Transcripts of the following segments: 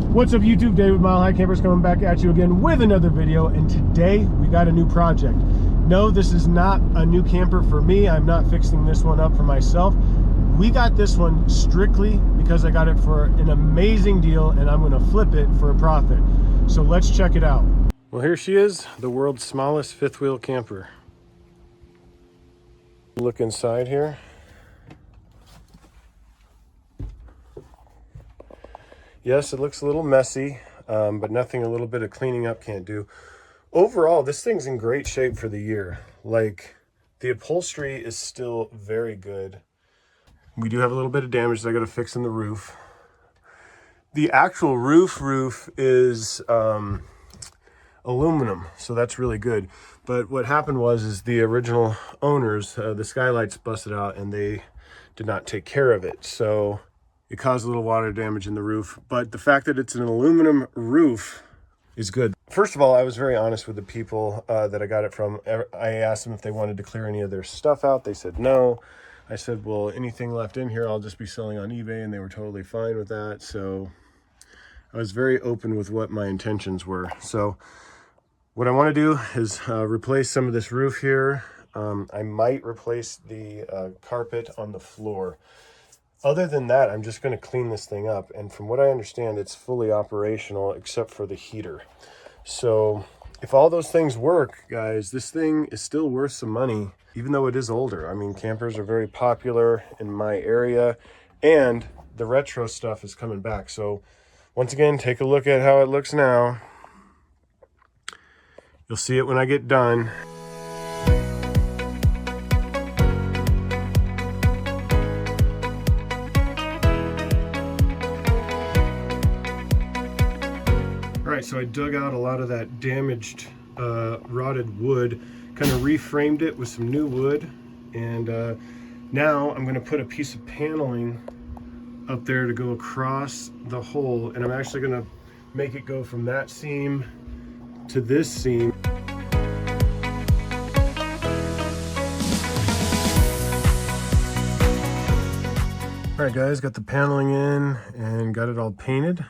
What's up YouTube, David Mile High Campers coming back at you again with another video, and today we got a new project. No, this is not a new camper for me. I'm not fixing this one up for myself. We got this one strictly because I got it for an amazing deal and I'm gonna flip it for a profit. So let's check it out. Well, here she is, the world's smallest fifth wheel camper. Look inside here. Yes, it looks a little messy, but nothing a little bit of cleaning up can't do. Overall, this thing's in great shape for the year. Like, the upholstery is still very good. We do have a little bit of damage that I got to fix in the roof. The actual roof is aluminum, so that's really good. But what happened is the original owners, the skylights busted out and they did not take care of it. So it caused a little water damage in the roof, but the fact that it's an aluminum roof is good. First of all, I was very honest with the people that I got it from. I asked them if they wanted to clear any of their stuff out. They said no. I said, well, anything left in here, I'll just be selling on eBay, and they were totally fine with that. So I was very open with what my intentions were. So what I want to do is replace some of this roof here. I might replace the carpet on the floor. Other than that, I'm just going to clean this thing up. And from what I understand, it's fully operational except for the heater. So if all those things work, guys, this thing is still worth some money, even though it is older. I mean, campers are very popular in my area, and the retro stuff is coming back. So once again, take a look at how it looks now. You'll see it when I get done. Alright, so I dug out a lot of that damaged rotted wood, kind of reframed it with some new wood, and now I'm going to put a piece of paneling up there to go across the hole, and I'm actually going to make it go from that seam to this seam. Alright guys, got the paneling in and got it all painted.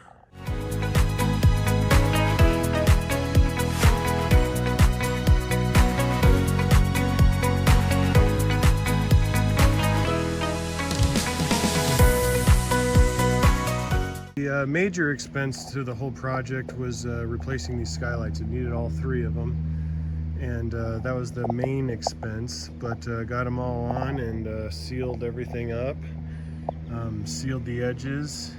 The major expense to the whole project was replacing these skylights. It needed all three of them, and that was the main expense, but got them all on and sealed everything up, sealed the edges.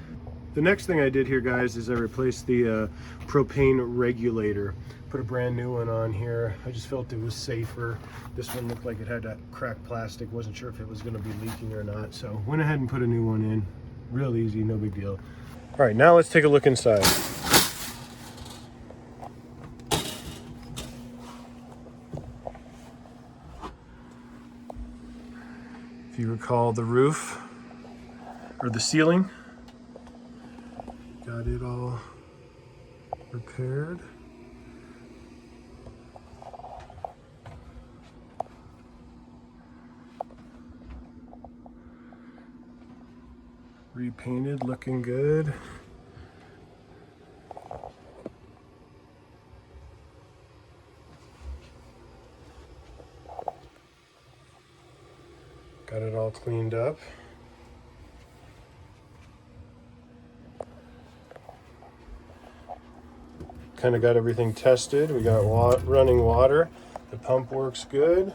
The next thing I did here, guys, is I replaced the propane regulator. Put a brand new one on here. I just felt it was safer. This one looked like it had that cracked plastic. Wasn't sure if it was going to be leaking or not, so went ahead and put a new one in. Real easy, no big deal. All right, now let's take a look inside. If you recall, the roof, or the ceiling, got it all repaired. Repainted, looking good. Got it all cleaned up. Kind of got everything tested. We got running water. The pump works good.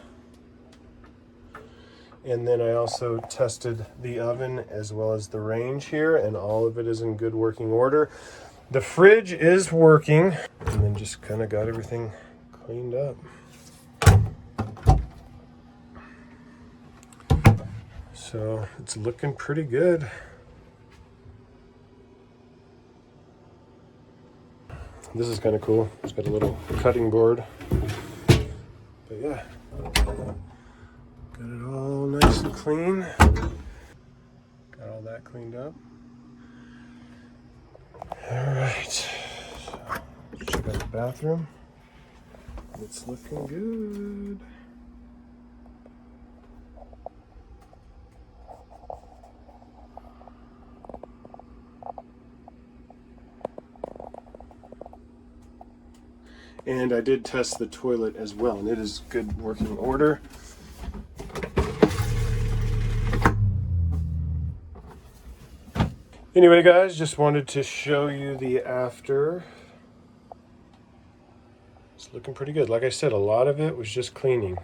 And then I also tested the oven as well as the range here, and all of it is in good working order. The fridge is working, and then just kind of got everything cleaned up. So it's looking pretty good. This is kind of cool. It's got a little cutting board. But yeah. Got it all nice and clean. Got all that cleaned up. Alright. So, check out the bathroom. It's looking good. And I did test the toilet as well, and it is good working order. Anyway, guys, just wanted to show you the after. It's looking pretty good. Like I said, a lot of it was just cleaning.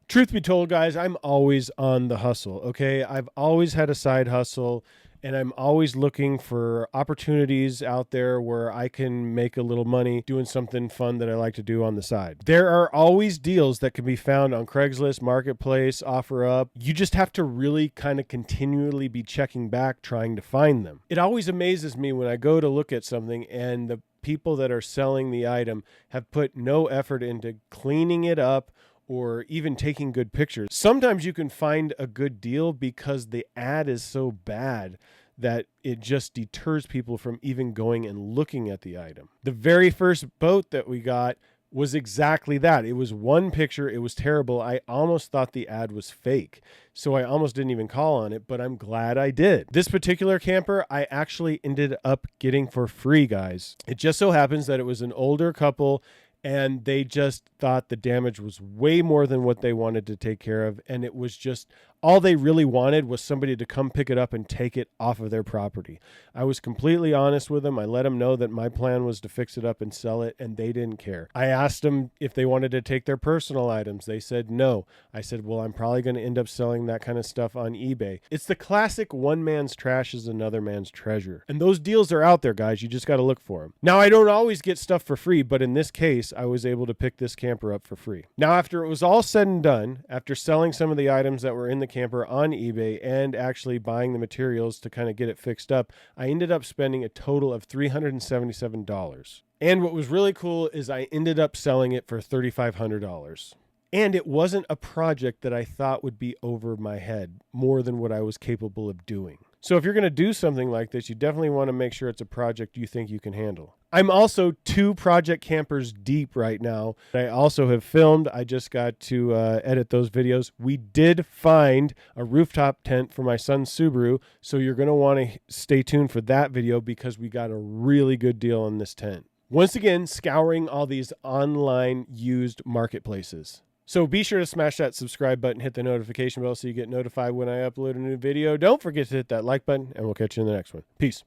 Truth be told, guys, I'm always on the hustle, okay? I've always had a side hustle, and I'm always looking for opportunities out there where I can make a little money doing something fun that I like to do on the side. There are always deals that can be found on Craigslist, Marketplace, OfferUp. You just have to really kind of continually be checking back, trying to find them. It always amazes me when I go to look at something and the people that are selling the item have put no effort into cleaning it up or even taking good pictures. Sometimes you can find a good deal because the ad is so bad that it just deters people from even going and looking at the item. The very first boat that we got was exactly that. It was one picture. It was terrible. I almost thought the ad was fake. So I almost didn't even call on it, but I'm glad I did. This particular camper, I actually ended up getting for free, guys. It just so happens that it was an older couple and they just thought the damage was way more than what they wanted to take care of. And it was just, all they really wanted was somebody to come pick it up and take it off of their property. I was completely honest with them. I let them know that my plan was to fix it up and sell it, and they didn't care. I asked them if they wanted to take their personal items. They said no. I said, well, I'm probably going to end up selling that kind of stuff on eBay. It's the classic one man's trash is another man's treasure. And those deals are out there, guys. You just got to look for them. Now, I don't always get stuff for free, but in this case, I was able to pick this camper up for free. Now, after it was all said and done, after selling some of the items that were in the camper on eBay and actually buying the materials to kind of get it fixed up, I ended up spending a total of $377. And what was really cool is I ended up selling it for $3,500. And it wasn't a project that I thought would be over my head more than what I was capable of doing. So if you're going to do something like this, you definitely want to make sure it's a project you think you can handle. I'm also 2 project campers deep right now. I also have filmed. I just got to edit those videos. We did find a rooftop tent for my son's Subaru, so you're going to want to stay tuned for that video because we got a really good deal on this tent. Once again, scouring all these online used marketplaces. So be sure to smash that subscribe button, hit the notification bell so you get notified when I upload a new video. Don't forget to hit that like button, and we'll catch you in the next one. Peace.